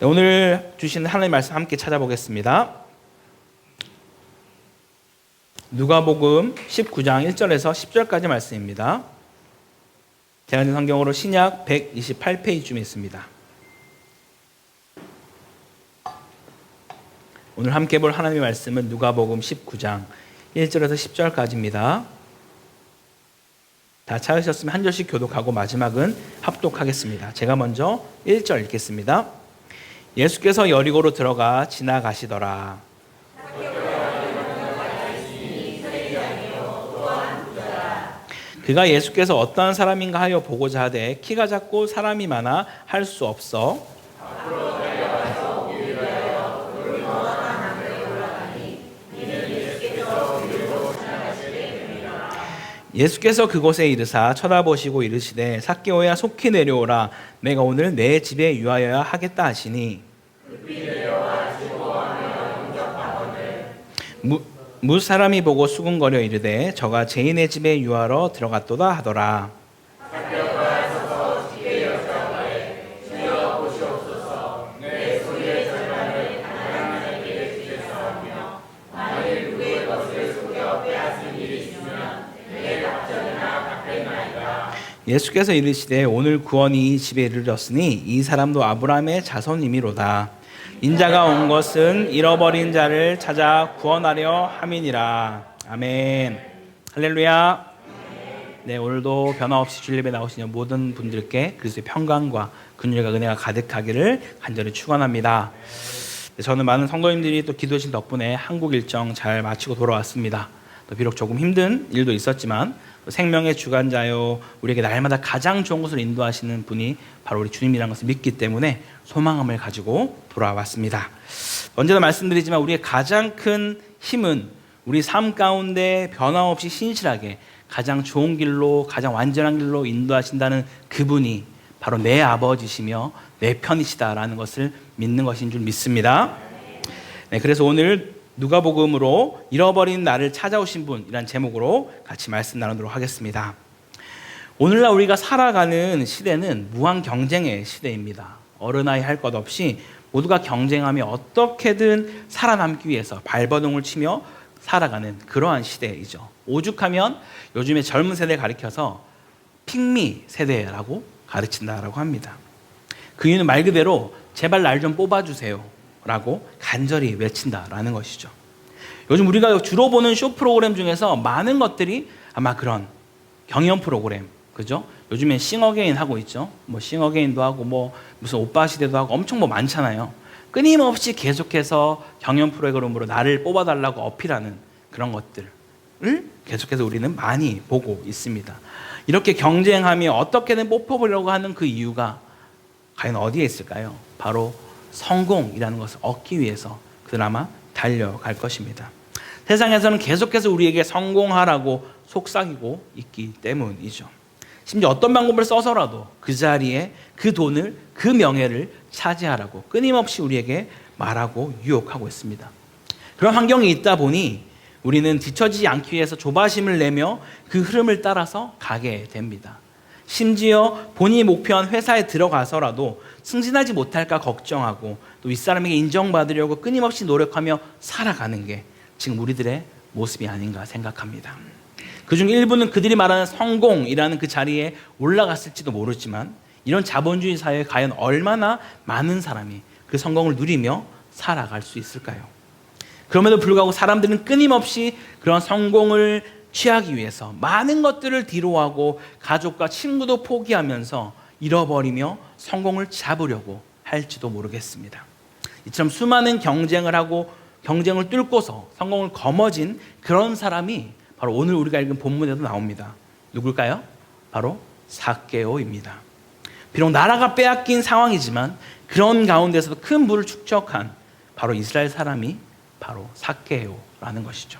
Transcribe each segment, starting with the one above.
오늘 주신 하나님의 말씀 함께 찾아보겠습니다. 누가복음 19장 1절에서 10절까지 말씀입니다. 대한민국 성경으로 신약 128페이지쯤에 있습니다. 오늘 함께 볼 하나님의 말씀은 누가복음 19장 1절에서 10절까지입니다. 다 찾으셨으면 한 절씩 교독하고 마지막은 합독하겠습니다. 제가 먼저 1절 읽겠습니다. 예수께서 여리고로 들어가 지나가시더라. 그가 예수께서 어떠한 사람인가 하여 보고자 하되 키가 작고 사람이 많아 할 수 없어 예수께서 그곳에 이르사 쳐다보시고 이르시되 삭개오야 속히 내려오라 내가 오늘 내 집에 유하여야 하겠다 하시니 무 사람이 보고 수군거려 이르되 저가 죄인의 집에 유하러 들어갔도다 하더라. 예수께서 이르시되 오늘 구원이 이 집에 이르렀으니 이 사람도 아브라함의 자손이미로다. 인자가 온 것은 잃어버린 자를 찾아 구원하려 함이니라. 아멘. 할렐루야. 네, 오늘도 변함없이 주일 예배 나오시는 모든 분들께 그리스도의 평강과 긍휼과 은혜가 가득하기를 간절히 축원합니다. 저는 많은 성도님들이 또 기도하신 덕분에 한국 일정 잘 마치고 돌아왔습니다. 또 비록 조금 힘든 일도 있었지만 생명의 주관자요 우리에게 날마다 가장 좋은 곳으로 인도하시는 분이 바로 우리 주님이라는 것을 믿기 때문에 소망함을 가지고 돌아왔습니다. 언제나 말씀드리지만 우리의 가장 큰 힘은 우리 삶 가운데 변함없이 신실하게 가장 좋은 길로 가장 완전한 길로 인도하신다는 그분이 바로 내 아버지시며 내 편이시다라는 것을 믿는 것인 줄 믿습니다. 네, 그래서 오늘 누가복음으로 잃어버린 나를 찾아오신 분이란 제목으로 같이 말씀 나누도록 하겠습니다. 오늘날 우리가 살아가는 시대는 무한 경쟁의 시대입니다. 어른아이 할 것 없이 모두가 경쟁하며 어떻게든 살아남기 위해서 발버둥을 치며 살아가는 그러한 시대이죠. 오죽하면 요즘에 젊은 세대를 가리켜서 핑미 세대라고 가르친다라고 합니다. 그 이유는 말 그대로 제발 날 좀 뽑아주세요 라고 간절히 외친다라는 것이죠. 요즘 우리가 주로 보는 쇼 프로그램 중에서 많은 것들이 아마 그런 경연 프로그램, 그죠? 요즘엔 싱어게인 하고 있죠. 뭐 싱어게인도 하고 뭐 무슨 오빠 시대도 하고 엄청 뭐 많잖아요. 끊임없이 계속해서 경연 프로그램으로 나를 뽑아달라고 어필하는 그런 것들을 계속해서 우리는 많이 보고 있습니다. 이렇게 경쟁하며 어떻게든 뽑혀보려고 하는 그 이유가 과연 어디에 있을까요? 바로 성공이라는 것을 얻기 위해서 그나마 달려갈 것입니다. 세상에서는 계속해서 우리에게 성공하라고 속삭이고 있기 때문이죠. 심지어 어떤 방법을 써서라도 그 자리에 그 돈을, 그 명예를 차지하라고 끊임없이 우리에게 말하고 유혹하고 있습니다. 그런 환경이 있다 보니 우리는 뒤처지지 않기 위해서 조바심을 내며 그 흐름을 따라서 가게 됩니다. 심지어 본인이 목표한 회사에 들어가서라도 승진하지 못할까 걱정하고 또 윗사람에게 인정받으려고 끊임없이 노력하며 살아가는 게 지금 우리들의 모습이 아닌가 생각합니다. 그중 일부는 그들이 말하는 성공이라는 그 자리에 올라갔을지도 모르지만 이런 자본주의 사회에 과연 얼마나 많은 사람이 그 성공을 누리며 살아갈 수 있을까요? 그럼에도 불구하고 사람들은 끊임없이 그런 성공을 취하기 위해서 많은 것들을 뒤로하고 가족과 친구도 포기하면서 잃어버리며 성공을 잡으려고 할지도 모르겠습니다. 이처럼 수많은 경쟁을 하고 경쟁을 뚫고서 성공을 거머쥔 그런 사람이 바로 오늘 우리가 읽은 본문에도 나옵니다. 누굴까요? 바로 삭개오입니다. 비록 나라가 빼앗긴 상황이지만 그런 가운데서도 큰 부를 축적한 바로 이스라엘 사람이 바로 삭개오라는 것이죠.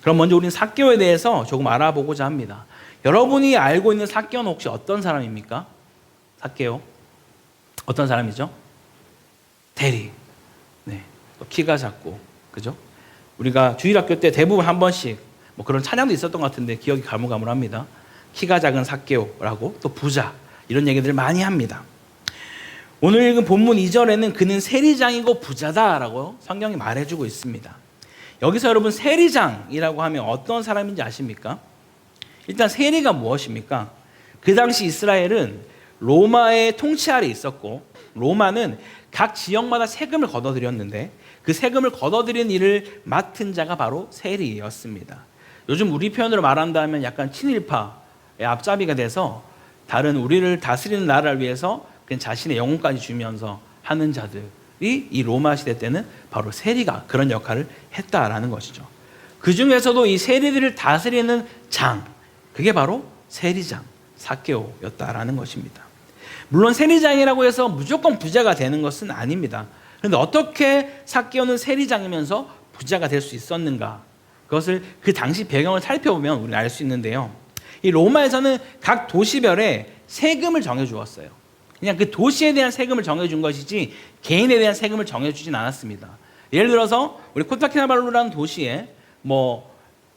그럼 먼저 우리는 삭개오에 대해서 조금 알아보고자 합니다. 여러분이 알고 있는 삭개오는 혹시 어떤 사람입니까? 삭개오 어떤 사람이죠? 대리. 네, 키가 작고, 그죠? 우리가 주일학교 때 대부분 한 번씩 뭐 그런 찬양도 있었던 것 같은데 기억이 가물가물합니다. 키가 작은 삭개오라고 또 부자 이런 얘기들을 많이 합니다. 오늘 읽은 본문 2절에는 그는 세리장이고 부자다라고 성경이 말해주고 있습니다. 여기서 여러분 세리장이라고 하면 어떤 사람인지 아십니까? 일단 세리가 무엇입니까? 그 당시 이스라엘은 로마의 통치 아래 있었고 로마는 각 지역마다 세금을 걷어들였는데 그 세금을 걷어들이는 일을 맡은 자가 바로 세리였습니다. 요즘 우리 표현으로 말한다면 약간 친일파의 앞잡이가 돼서 다른 우리를 다스리는 나라를 위해서 그냥 자신의 영혼까지 주면서 하는 자들이 이 로마 시대 때는 바로 세리가 그런 역할을 했다라는 것이죠. 그 중에서도 이 세리들을 다스리는 장, 그게 바로 세리장 삭개오였다라는 것입니다. 물론 세리장이라고 해서 무조건 부자가 되는 것은 아닙니다. 그런데 어떻게 삭개오는 세리장이면서 부자가 될 수 있었는가? 그것을 그 당시 배경을 살펴보면 우리는 알 수 있는데요. 이 로마에서는 각 도시별에 세금을 정해주었어요. 그냥 그 도시에 대한 세금을 정해준 것이지 개인에 대한 세금을 정해주진 않았습니다. 예를 들어서 우리 코타키나발루라는 도시에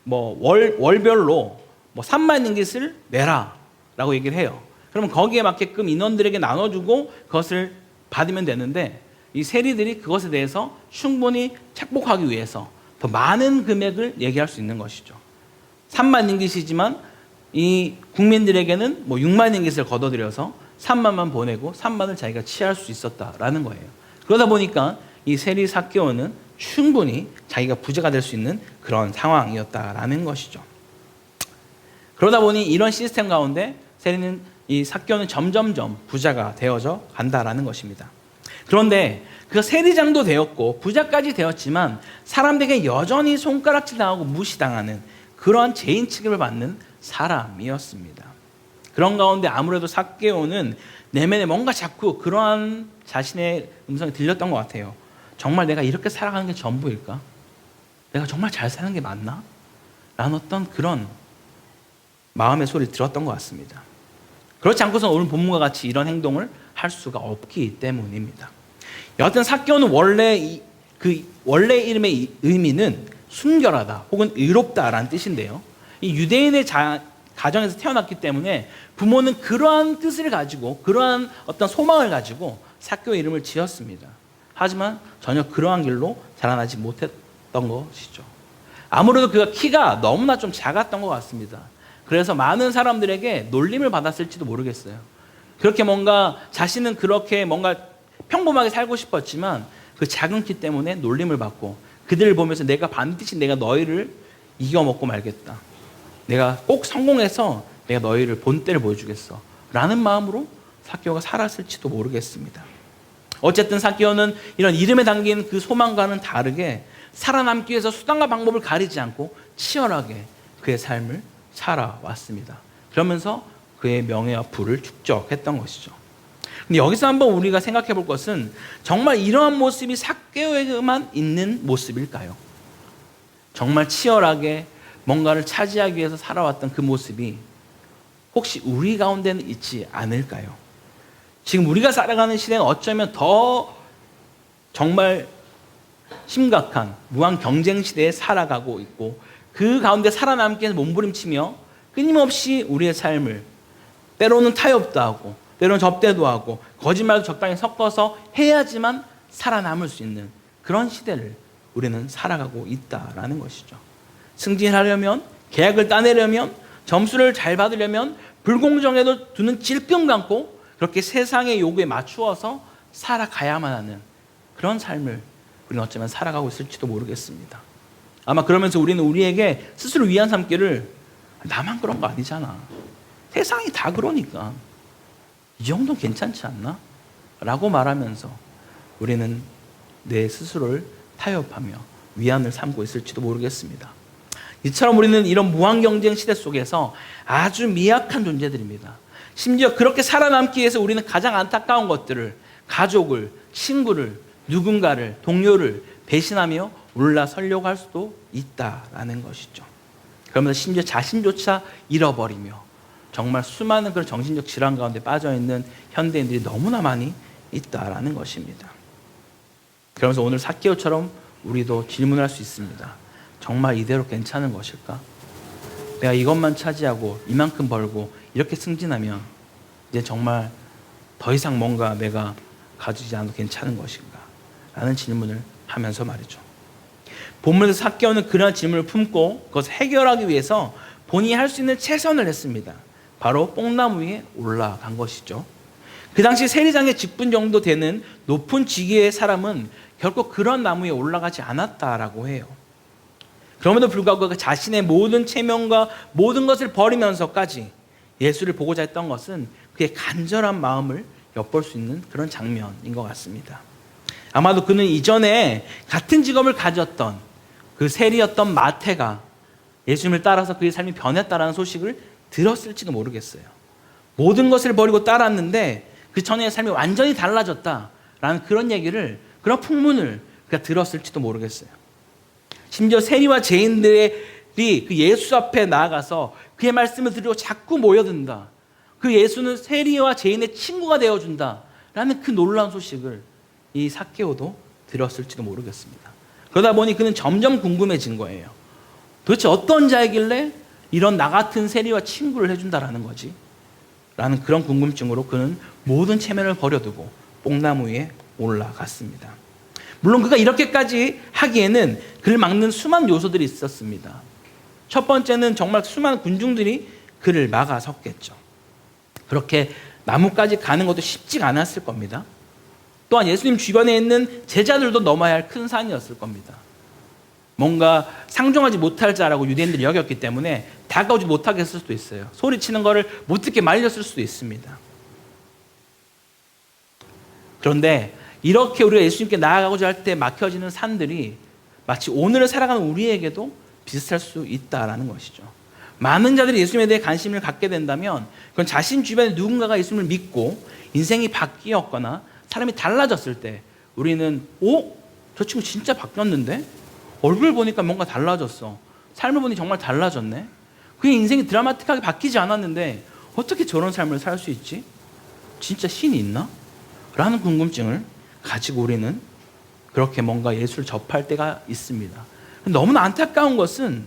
월별로 3만 링깃을 내라라고 얘기를 해요. 그러면 거기에 맞게끔 인원들에게 나눠주고 그것을 받으면 되는데 이 세리들이 그것에 대해서 충분히 착복하기 위해서 더 많은 금액을 얘기할 수 있는 것이죠. 3만 링깃이지만 이 국민들에게는 6만 링깃을 걷어들여서 3만만 보내고 3만을 자기가 취할 수 있었다라는 거예요. 그러다 보니까 이 세리 삭개오는 충분히 자기가 부자가 될 수 있는 그런 상황이었다라는 것이죠. 그러다 보니 이런 시스템 가운데 세리는 이 삭개오는 점점점 부자가 되어져 간다라는 것입니다. 그런데 그 세리장도 되었고 부자까지 되었지만 사람들에게 여전히 손가락질 당하고 무시당하는 그러한 죄인 취급을 받는 사람이었습니다. 그런 가운데 아무래도 삭개오는 내면에 뭔가 자꾸 그러한 자신의 음성이 들렸던 것 같아요. 정말 내가 이렇게 살아가는 게 전부일까? 내가 정말 잘 사는 게 맞나? 라는 어떤 그런 마음의 소리를 들었던 것 같습니다. 그렇지 않고서 오늘 본문과 같이 이런 행동을 할 수가 없기 때문입니다. 여하튼 삭개오는 원래 이름의 의미는 순결하다 혹은 의롭다라는 뜻인데요. 이 유대인의 가정에서 태어났기 때문에 부모는 그러한 뜻을 가지고 그러한 어떤 소망을 가지고 삭개오 이름을 지었습니다. 하지만 전혀 그러한 길로 자라나지 못했던 것이죠. 아무래도 그가 키가 너무나 좀 작았던 것 같습니다. 그래서 많은 사람들에게 놀림을 받았을지도 모르겠어요. 그렇게 뭔가 자신은 그렇게 뭔가 평범하게 살고 싶었지만 그 작은 키 때문에 놀림을 받고 그들을 보면서 내가 반드시 내가 너희를 이겨먹고 말겠다. 내가 꼭 성공해서 내가 너희를 본때를 보여주겠어. 라는 마음으로 삭개오가 살았을지도 모르겠습니다. 어쨌든 삭개오는 이런 이름에 담긴 그 소망과는 다르게 살아남기 위해서 수단과 방법을 가리지 않고 치열하게 그의 삶을 살아왔습니다. 그러면서 그의 명예와 부를 축적했던 것이죠. 근데 여기서 한번 우리가 생각해 볼 것은 정말 이러한 모습이 삭개오에게만 있는 모습일까요? 정말 치열하게 뭔가를 차지하기 위해서 살아왔던 그 모습이 혹시 우리 가운데는 있지 않을까요? 지금 우리가 살아가는 시대는 어쩌면 더 정말 심각한 무한 경쟁 시대에 살아가고 있고 그 가운데 살아남기 위해서 몸부림치며 끊임없이 우리의 삶을 때로는 타협도 하고 때로는 접대도 하고 거짓말도 적당히 섞어서 해야지만 살아남을 수 있는 그런 시대를 우리는 살아가고 있다라는 것이죠. 승진하려면 계약을 따내려면 점수를 잘 받으려면 불공정에도 두 눈 찔끔 감고 그렇게 세상의 요구에 맞추어서 살아가야만 하는 그런 삶을 우리는 어쩌면 살아가고 있을지도 모르겠습니다. 아마 그러면서 우리는 우리에게 스스로 위안 삼기를 나만 그런 거 아니잖아. 세상이 다 그러니까 이 정도는 괜찮지 않나? 라고 말하면서 우리는 내 스스로를 타협하며 위안을 삼고 있을지도 모르겠습니다. 이처럼 우리는 이런 무한경쟁 시대 속에서 아주 미약한 존재들입니다. 심지어 그렇게 살아남기 위해서 우리는 가장 안타까운 것들을 가족을, 친구를, 누군가를, 동료를 배신하며 올라서려고 할 수도 있다라는 것이죠. 그러면서 심지어 자신조차 잃어버리며 정말 수많은 그런 정신적 질환 가운데 빠져있는 현대인들이 너무나 많이 있다라는 것입니다. 그러면서 오늘 삭개오처럼 우리도 질문할 수 있습니다. 정말 이대로 괜찮은 것일까? 내가 이것만 차지하고 이만큼 벌고 이렇게 승진하면 이제 정말 더 이상 뭔가 내가 가지지 않아도 괜찮은 것인가? 라는 질문을 하면서 말이죠. 본문에서 삭개오는 그러한 질문을 품고 그것을 해결하기 위해서 본인이 할 수 있는 최선을 했습니다. 바로 뽕나무 위에 올라간 것이죠. 그 당시 세리장의 직분 정도 되는 높은 직위의 사람은 결코 그런 나무 위에 올라가지 않았다라고 해요. 그럼에도 불구하고 그 자신의 모든 체면과 모든 것을 버리면서까지 예수를 보고자 했던 것은 그의 간절한 마음을 엿볼 수 있는 그런 장면인 것 같습니다. 아마도 그는 이전에 같은 직업을 가졌던 그 세리였던 마태가 예수님을 따라서 그의 삶이 변했다라는 소식을 들었을지도 모르겠어요. 모든 것을 버리고 따랐는데 그 전의 삶이 완전히 달라졌다라는 그런 얘기를, 그런 풍문을 그가 들었을지도 모르겠어요. 심지어 세리와 죄인들이 그 예수 앞에 나아가서 그의 말씀을 들으려고 자꾸 모여든다. 그 예수는 세리와 죄인의 친구가 되어준다라는 그 놀라운 소식을 이 삭개오도 들었을지도 모르겠습니다. 그러다 보니 그는 점점 궁금해진 거예요. 도대체 어떤 자이길래 이런 나 같은 세리와 친구를 해준다라는 거지? 라는 그런 궁금증으로 그는 모든 체면을 버려두고 뽕나무 위에 올라갔습니다. 물론 그가 이렇게까지 하기에는 그를 막는 수많은 요소들이 있었습니다. 첫 번째는 정말 수많은 군중들이 그를 막아섰겠죠. 그렇게 나무까지 가는 것도 쉽지가 않았을 겁니다. 또한 예수님 주변에 있는 제자들도 넘어야 할 큰 산이었을 겁니다. 뭔가 상종하지 못할 자라고 유대인들이 여겼기 때문에 다가오지 못하게 했을 수도 있어요. 소리치는 것을 못 듣게 말렸을 수도 있습니다. 그런데 이렇게 우리가 예수님께 나아가고자 할 때 막혀지는 산들이 마치 오늘을 살아가는 우리에게도 비슷할 수 있다라는 것이죠. 많은 자들이 예수님에 대해 관심을 갖게 된다면 그건 자신 주변에 누군가가 예수님을 믿고 인생이 바뀌었거나 사람이 달라졌을 때 우리는 저 친구 진짜 바뀌었는데? 얼굴 보니까 뭔가 달라졌어. 삶을 보니 정말 달라졌네. 그의 인생이 드라마틱하게 바뀌지 않았는데 어떻게 저런 삶을 살 수 있지? 진짜 신이 있나? 라는 궁금증을 가지고 우리는 그렇게 뭔가 예수를 접할 때가 있습니다. 너무나 안타까운 것은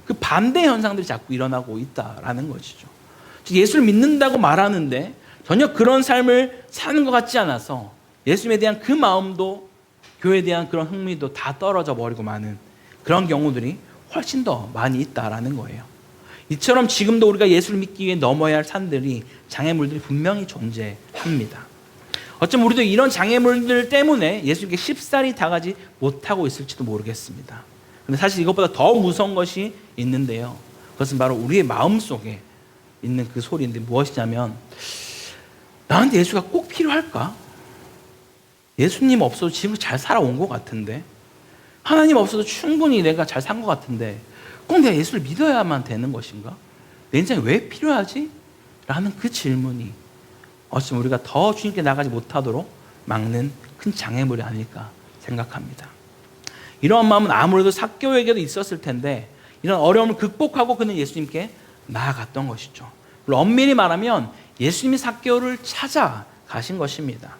그 반대 현상들이 자꾸 일어나고 있다라는 것이죠. 예수를 믿는다고 말하는데 전혀 그런 삶을 사는 것 같지 않아서 예수님에 대한 그 마음도 교회에 대한 그런 흥미도 다 떨어져 버리고 마는 그런 경우들이 훨씬 더 많이 있다라는 거예요. 이처럼 지금도 우리가 예수를 믿기 위해 넘어야 할 산들이, 장애물들이 분명히 존재합니다. 어쩌면 우리도 이런 장애물들 때문에 예수님께 쉽사리 다가지 못하고 있을지도 모르겠습니다. 근데 사실 이것보다 더 무서운 것이 있는데요. 그것은 바로 우리의 마음속에 있는 그 소리인데 무엇이냐면, 나한테 예수가 꼭 필요할까? 예수님 없어도 지금 잘 살아온 것 같은데, 하나님 없어도 충분히 내가 잘 산 것 같은데 꼭 내가 예수를 믿어야만 되는 것인가? 내 인생이 왜 필요하지? 라는 그 질문이 어쩌면 우리가 더 주님께 나가지 못하도록 막는 큰 장애물이 아닐까 생각합니다. 이러한 마음은 아무래도 삭개오에게도 있었을 텐데 이런 어려움을 극복하고 그는 예수님께 나아갔던 것이죠. 물론 엄밀히 말하면 예수님이 삭개오를 찾아가신 것입니다.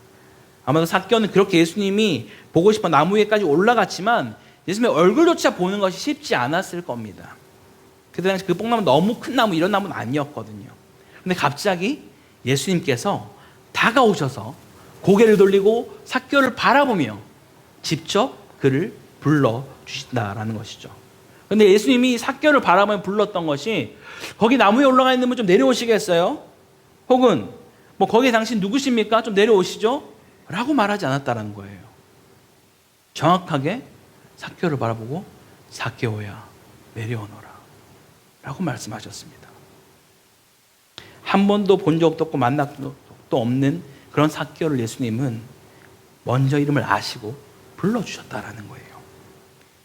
아마도 삭개오는 그렇게 예수님이 보고 싶어 나무 위에까지 올라갔지만 예수님의 얼굴조차 보는 것이 쉽지 않았을 겁니다. 그때 당시 그 뽕나무 너무 큰 나무, 이런 나무는 아니었거든요. 그런데 갑자기 예수님께서 다가오셔서 고개를 돌리고 삭개오를 바라보며 직접 그를 불러주신다라는 것이죠. 그런데 예수님이 삭개오를 바라보며 불렀던 것이 거기 나무에 올라가 있는 분 좀 내려오시겠어요? 혹은 거기 당신 누구십니까? 좀 내려오시죠? 라고 말하지 않았다는 거예요. 정확하게 삭개오를 바라보고 삭개오야 내려오너라 라고 말씀하셨습니다. 한 번도 본 적도 없고 만난 적도 없는 그런 삭개오를 예수님은 먼저 이름을 아시고 불러주셨다라는 거예요.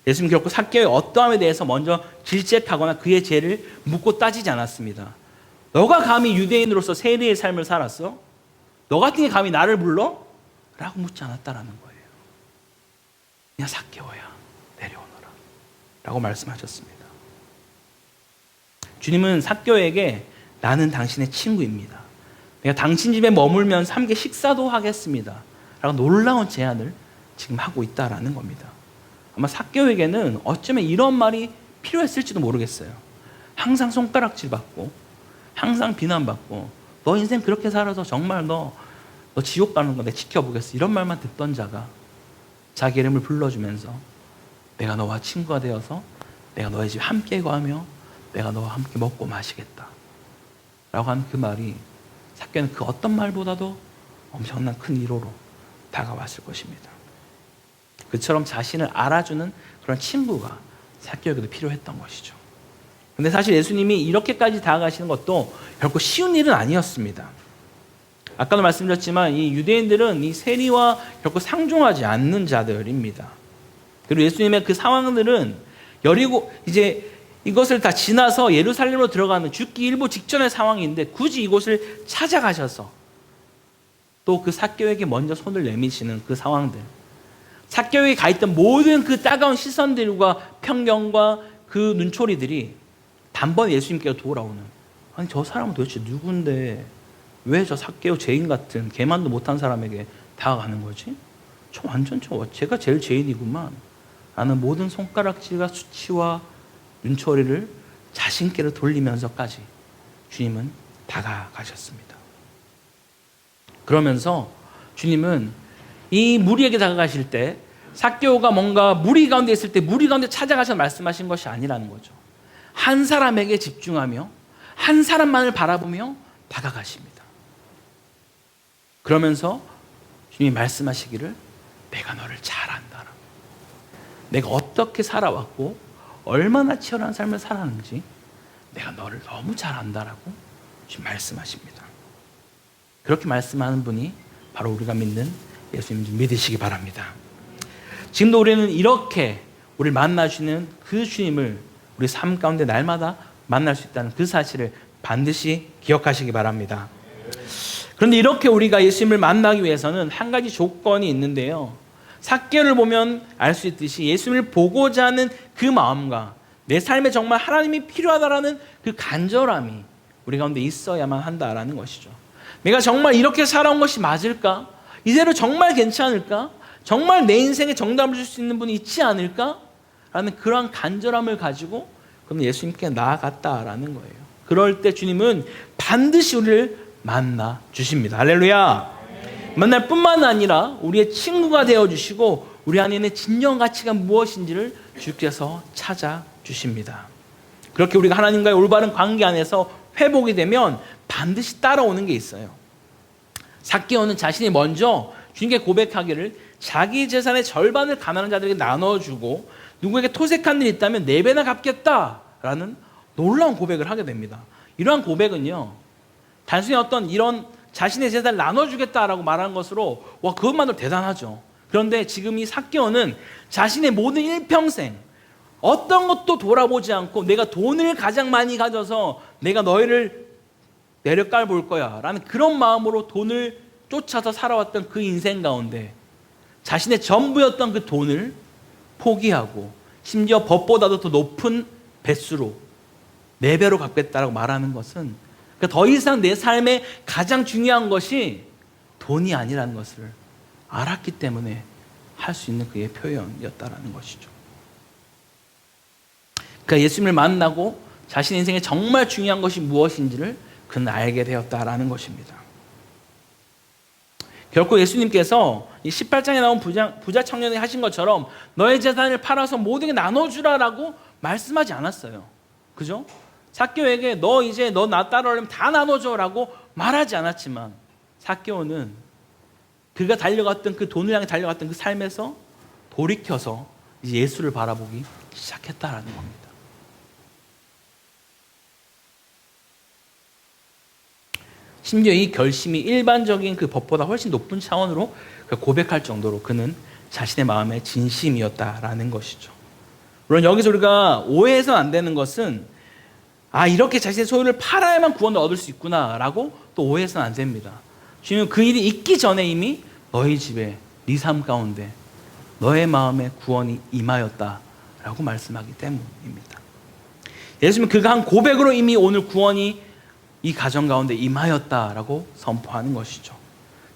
예수님 결코 삭개오의 어떠함에 대해서 먼저 질책하거나 그의 죄를 묻고 따지지 않았습니다. 너가 감히 유대인으로서 세리의 삶을 살았어? 너 같은 게 감히 나를 불러? 라고 묻지 않았다라는 거예요. 그냥 삭개오야 내려오너라 라고 말씀하셨습니다. 주님은 삭개오에게 나는 당신의 친구입니다. 내가 당신 집에 머물면서 함께 식사도 하겠습니다 라고 놀라운 제안을 지금 하고 있다라는 겁니다. 아마 삭개오에게는 어쩌면 이런 말이 필요했을지도 모르겠어요. 항상 손가락질 받고 항상 비난받고 너 인생 그렇게 살아서 정말 너 너 지옥 가는 거 내가 지켜보겠어. 이런 말만 듣던 자가 자기 이름을 불러주면서 내가 너와 친구가 되어서 내가 너의 집에 함께 거하며 내가 너와 함께 먹고 마시겠다 라고 하는 그 말이 삭개오는 그 어떤 말보다도 엄청난 큰 위로로 다가왔을 것입니다. 그처럼 자신을 알아주는 그런 친구가 삭개오에게도 필요했던 것이죠. 근데 사실 예수님이 이렇게까지 다가가시는 것도 결코 쉬운 일은 아니었습니다. 아까도 말씀드렸지만 이 유대인들은 이 세리와 결코 상종하지 않는 자들입니다. 그리고 예수님의 그 상황들은 여리고 이제 이것을 다 지나서 예루살렘으로 들어가는 죽기 일보 직전의 상황인데 굳이 이곳을 찾아가셔서 또 그 삭개오에게 먼저 손을 내미시는 그 상황들, 삭개오에 가 있던 모든 그 따가운 시선들과 편견과 그 눈초리들이 단번에 예수님께로 돌아오는, 아니 저 사람은 도대체 누군데 왜 저 삭개오 죄인 같은 개만도 못한 사람에게 다가가는 거지? 제가 제일 죄인이구만 라는 모든 손가락질과 수치와 눈초리를 자신께로 돌리면서까지 주님은 다가가셨습니다. 그러면서 주님은 이 무리에게 다가가실 때 삭개오가 뭔가 무리 가운데 있을 때 무리 가운데 찾아가셔서 말씀하신 것이 아니라는 거죠. 한 사람에게 집중하며 한 사람만을 바라보며 다가가십니다. 그러면서 주님이 말씀하시기를 내가 너를 잘 안다. 내가 어떻게 살아왔고 얼마나 치열한 삶을 살았는지 내가 너를 너무 잘 안다라고 지금 말씀하십니다. 그렇게 말씀하는 분이 바로 우리가 믿는 예수님 좀 믿으시기 바랍니다. 지금도 우리는 이렇게 우리를 만나주시는 그 주님을 우리 삶 가운데 날마다 만날 수 있다는 그 사실을 반드시 기억하시기 바랍니다. 그런데 이렇게 우리가 예수님을 만나기 위해서는 한 가지 조건이 있는데요. 삭개오를 보면 알 수 있듯이 예수님을 보고자 하는 그 마음과 내 삶에 정말 하나님이 필요하다라는 그 간절함이 우리 가운데 있어야만 한다라는 것이죠. 내가 정말 이렇게 살아온 것이 맞을까? 이대로 정말 괜찮을까? 정말 내 인생에 정답을 줄 수 있는 분이 있지 않을까? 라는 그러한 간절함을 가지고 그럼 예수님께 나아갔다라는 거예요. 그럴 때 주님은 반드시 우리를 만나 주십니다. 할렐루야. 만날 뿐만 아니라 우리의 친구가 되어주시고 우리 안에 있는 진정 가치가 무엇인지를 주께서 찾아주십니다. 그렇게 우리가 하나님과의 올바른 관계 안에서 회복이 되면 반드시 따라오는 게 있어요. 삭개오는 자신이 먼저 주님께 고백하기를 자기 재산의 절반을 가난한 자들에게 나눠주고 누구에게 토색한 일이 있다면 4배나 갚겠다라는 놀라운 고백을 하게 됩니다. 이러한 고백은요, 단순히 어떤 이런 자신의 재산을 나눠주겠다라고 말하는 것으로 와 그것만으로 대단하죠. 그런데 지금 이 삭개오는 자신의 모든 일평생 어떤 것도 돌아보지 않고 내가 돈을 가장 많이 가져서 내가 너희를 내려 깔볼 거야 라는 그런 마음으로 돈을 쫓아서 살아왔던 그 인생 가운데 자신의 전부였던 그 돈을 포기하고 심지어 법보다도 더 높은 배수로 4배로 갚겠다라고 말하는 것은 더 이상 내 삶에 가장 중요한 것이 돈이 아니라는 것을 알았기 때문에 할 수 있는 그의 표현이었다라는 것이죠. 그러니까 예수님을 만나고 자신의 인생에 정말 중요한 것이 무엇인지를 그는 알게 되었다라는 것입니다. 결코 예수님께서 이 18장에 나온 부자 청년이 하신 것처럼 너의 재산을 팔아서 모두에게 나눠주라라고 말씀하지 않았어요. 그죠? 삭개오에게 너 나 따라오려면 다 나눠줘라고 말하지 않았지만 삭개오는 그가 달려갔던 그 돈을 향해 달려갔던 그 삶에서 돌이켜서 이제 예수를 바라보기 시작했다라는 겁니다. 심지어 이 결심이 일반적인 그 법보다 훨씬 높은 차원으로 고백할 정도로 그는 자신의 마음의 진심이었다라는 것이죠. 물론 여기서 우리가 오해해서는 안 되는 것은 이렇게 자신의 소유를 팔아야만 구원을 얻을 수 있구나라고 또 오해해서는 안 됩니다. 주님은 그 일이 있기 전에 이미 너희 집에 네 삶 가운데 너의 마음에 구원이 임하였다라고 말씀하기 때문입니다. 예수님은 그가 한 고백으로 이미 오늘 구원이 이 가정 가운데 임하였다라고 선포하는 것이죠.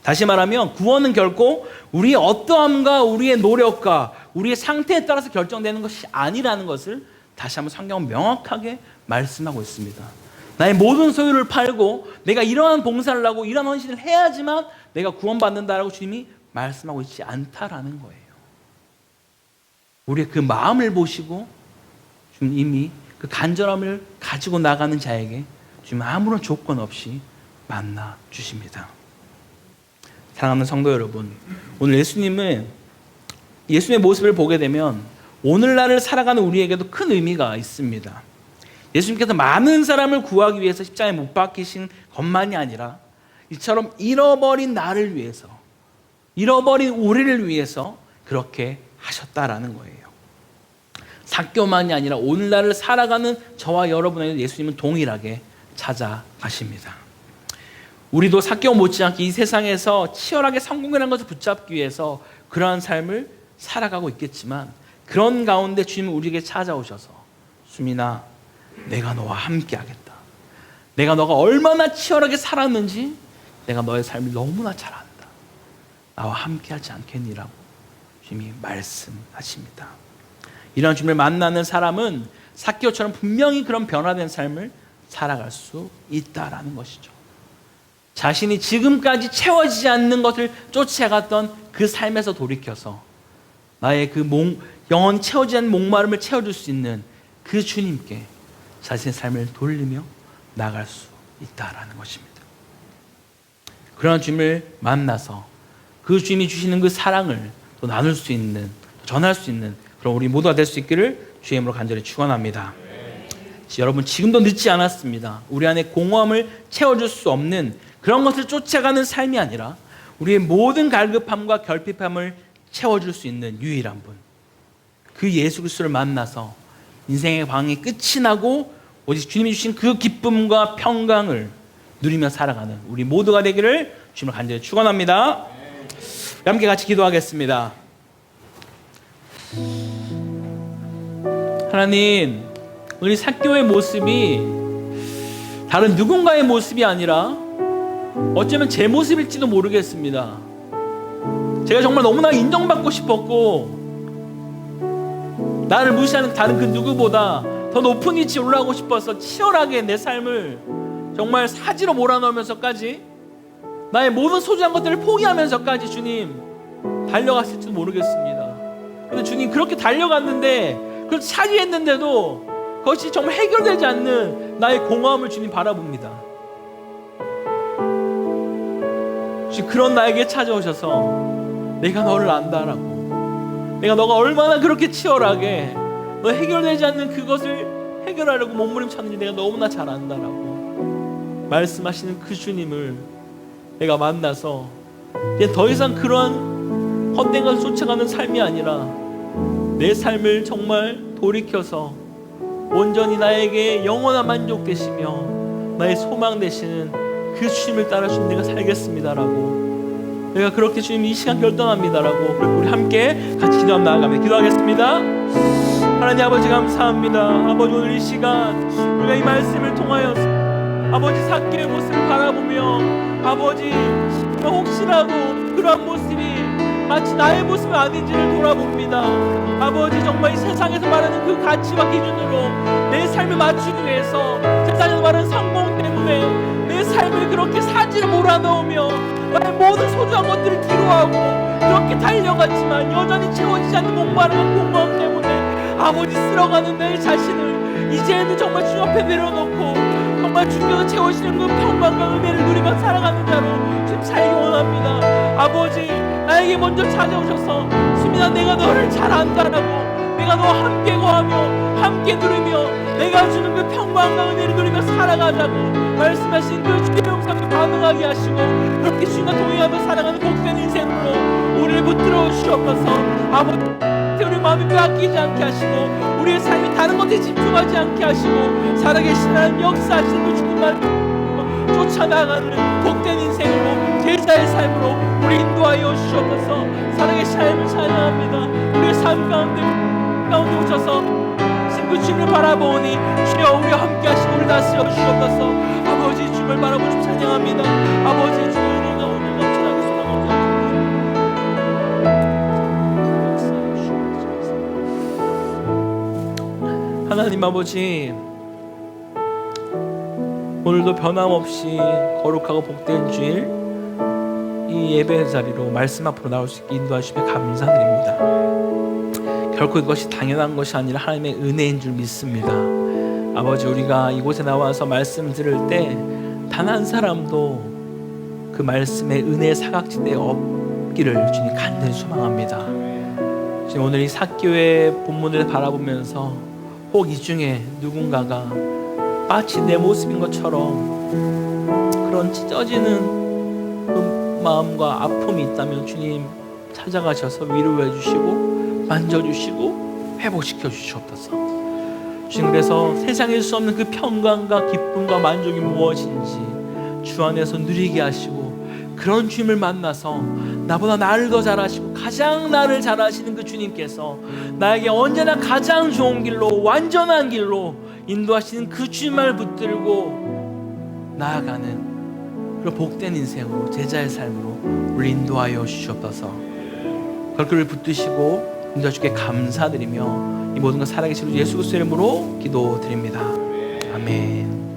다시 말하면 구원은 결코 우리의 어떠함과 우리의 노력과 우리의 상태에 따라서 결정되는 것이 아니라는 것을 다시 한번 성경은 명확하게 말씀하고 있습니다. 나의 모든 소유를 팔고 내가 이러한 봉사를 하고 이러한 헌신을 해야지만 내가 구원받는다라고 주님이 말씀하고 있지 않다라는 거예요. 우리의 그 마음을 보시고 주님 이미 그 간절함을 가지고 나가는 자에게 주님 아무런 조건 없이 만나 주십니다. 사랑하는 성도 여러분, 오늘 예수님의 모습을 보게 되면 오늘날을 살아가는 우리에게도 큰 의미가 있습니다. 예수님께서 많은 사람을 구하기 위해서 십자가에 못 박히신 것만이 아니라 이처럼 잃어버린 나를 위해서, 잃어버린 우리를 위해서 그렇게 하셨다라는 거예요. 삭개오만이 아니라 오늘날을 살아가는 저와 여러분에게 예수님은 동일하게 찾아가십니다. 우리도 삭개오 못지않게 이 세상에서 치열하게 성공이라는 것을 붙잡기 위해서 그러한 삶을 살아가고 있겠지만, 그런 가운데 주님은 우리에게 찾아오셔서 수민아, 내가 너와 함께 하겠다. 내가 너가 얼마나 치열하게 살았는지 내가 너의 삶을 너무나 잘 안다. 나와 함께 하지 않겠니라고 주님이 말씀하십니다. 이런 주님을 만나는 사람은 삭개오처럼 분명히 그런 변화된 삶을 살아갈 수 있다라는 것이죠. 자신이 지금까지 채워지지 않는 것을 쫓아갔던 그 삶에서 돌이켜서 나의 그 영원히 채워지지 않는 목마름을 채워줄 수 있는 그 주님께 자신의 삶을 돌리며 나갈 수 있다라는 것입니다. 그런 주님을 만나서 그 주님이 주시는 그 사랑을 또 나눌 수 있는, 전할 수 있는 그런 우리 모두가 될 수 있기를 주의 이름으로 간절히 축원합니다. 여러분, 지금도 늦지 않았습니다. 우리 안에 공허함을 채워줄 수 없는 그런 것을 쫓아가는 삶이 아니라 우리의 모든 갈급함과 결핍함을 채워줄 수 있는 유일한 분, 그 예수 그리스도를 만나서 인생의 방이 끝이 나고 오직 주님이 주신 그 기쁨과 평강을 누리며 살아가는 우리 모두가 되기를 주님을 간절히 축원합니다. 함께 같이 기도하겠습니다. 하나님, 우리 삭개오의 모습이 다른 누군가의 모습이 아니라 어쩌면 제 모습일지도 모르겠습니다. 제가 정말 너무나 인정받고 싶었고 나를 무시하는 다른 그 누구보다 더 높은 위치에 올라가고 싶어서 치열하게 내 삶을 정말 사지로 몰아넣으면서까지 나의 모든 소중한 것들을 포기하면서까지 주님 달려갔을지도 모르겠습니다. 그런데 주님 그렇게 달려갔는데, 그렇게 차지했는데도 그것이 정말 해결되지 않는 나의 공허함을 주님 바라봅니다. 주님 그런 나에게 찾아오셔서 내가 너를 안다라고, 내가 너가 얼마나 그렇게 치열하게 너 해결되지 않는 그것을 해결하려고 몸부림쳤는지 내가 너무나 잘 안다라고 말씀하시는 그 주님을 내가 만나서 이제 더 이상 그런 헛된 것을 쫓아가는 삶이 아니라 내 삶을 정말 돌이켜서 온전히 나에게 영원한 만족 되시며 나의 소망 되시는 그 주님을 따라 주님 내가 살겠습니다라고, 내가 그렇게 주님 이 시간 결단합니다라고 우리 함께 같이 기도하며 나아가며 기도하겠습니다. 하나님 아버지 감사합니다. 아버지 오늘 이 시간 우리가 이 말씀을 통하여서 아버지 삭개오의 모습을 바라보며 아버지 혹시라도 그러한 모습이 마치 나의 모습이 아닌지를 돌아봅니다. 아버지 정말 이 세상에서 말하는 그 가치와 기준으로 내 삶을 맞추기 위해서 세상에서 말하는 성공 때문에 내 삶을 그렇게 사지로 몰아넣으며 나의 모든 소중한 것들을 뒤로하고 그렇게 달려갔지만 여전히 채워지지 않는 목마른 공허함 때문에 아버지 쓸어가는 내 자신을 이제는 정말 주 앞에 내려놓고 정말 주께서 채우시는 그 평강과 은혜를 누리며 살아가는 자로 지금 살기 원합니다. 아버지 나에게 먼저 찾아오셔서 수민아 내가 너를 잘 안다라고, 내가 너와 함께 거하며 함께 누리며 내가 주는 그 평강과 은혜를 누리며 살아가자고 말씀하신 그 주의 영상을 반응하게 하시고 그렇게 주님과 동행하며 살아가는 복된 인생으로 우리를 붙들어 주시옵소서. 아버지 우리 마음이 빼앗기지 않게 하시고 우리의 삶이 다른 것에 집중하지 않게 하시고 살아계신 하나님 역사하시는 그 주님만 쫓아나가는 복된 인생으로 제자의 삶으로 우리 인도하여 주시옵소서. 살아계신 하나님을 찬양합니다. 우리의 삶 가운데 오셔서 그 주님을 바라보니 주여 우리와 함께 하시고 우리 다스려 주시옵소서. 아버지 주님을 바라보고 좀 찬양합니다. 아버지 주의 은혜가 오늘 넘쳐나게 쏟아나오지 않게 하나님 아버지 오늘도 변함없이 거룩하고 복된 주일 이 예배 자리로 말씀 앞으로 나올 수 있게 인도하시며 감사드립니다. 결코 이것이 당연한 것이 아니라 하나님의 은혜인 줄 믿습니다. 아버지, 우리가 이곳에 나와서 말씀 들을 때 단 한 사람도 그 말씀의 은혜의 사각지대에 없기를 주님 간절히 소망합니다. 지금 오늘 이 삭개오의 본문을 바라보면서 혹 이 중에 누군가가 마치 내 모습인 것처럼 그런 찢어지는 그 마음과 아픔이 있다면 주님 찾아가셔서 위로해 주시고 만져주시고 회복시켜 주시옵소서. 주님, 그래서 세상에 수 없는 그 평강과 기쁨과 만족이 무엇인지 주 안에서 누리게 하시고, 그런 주님을 만나서 나보다 나를 더 잘하시고 가장 나를 잘하시는 그 주님께서 나에게 언제나 가장 좋은 길로, 완전한 길로 인도하시는 그 주님을 붙들고 나아가는 그런 복된 인생으로, 제자의 삶으로 우리 인도하여 주시옵소서. 그를 붙드시고 인도해 주께 감사드리며 이 모든 것 살아계신 예수 그리스도의 이름으로 기도드립니다. 아멘.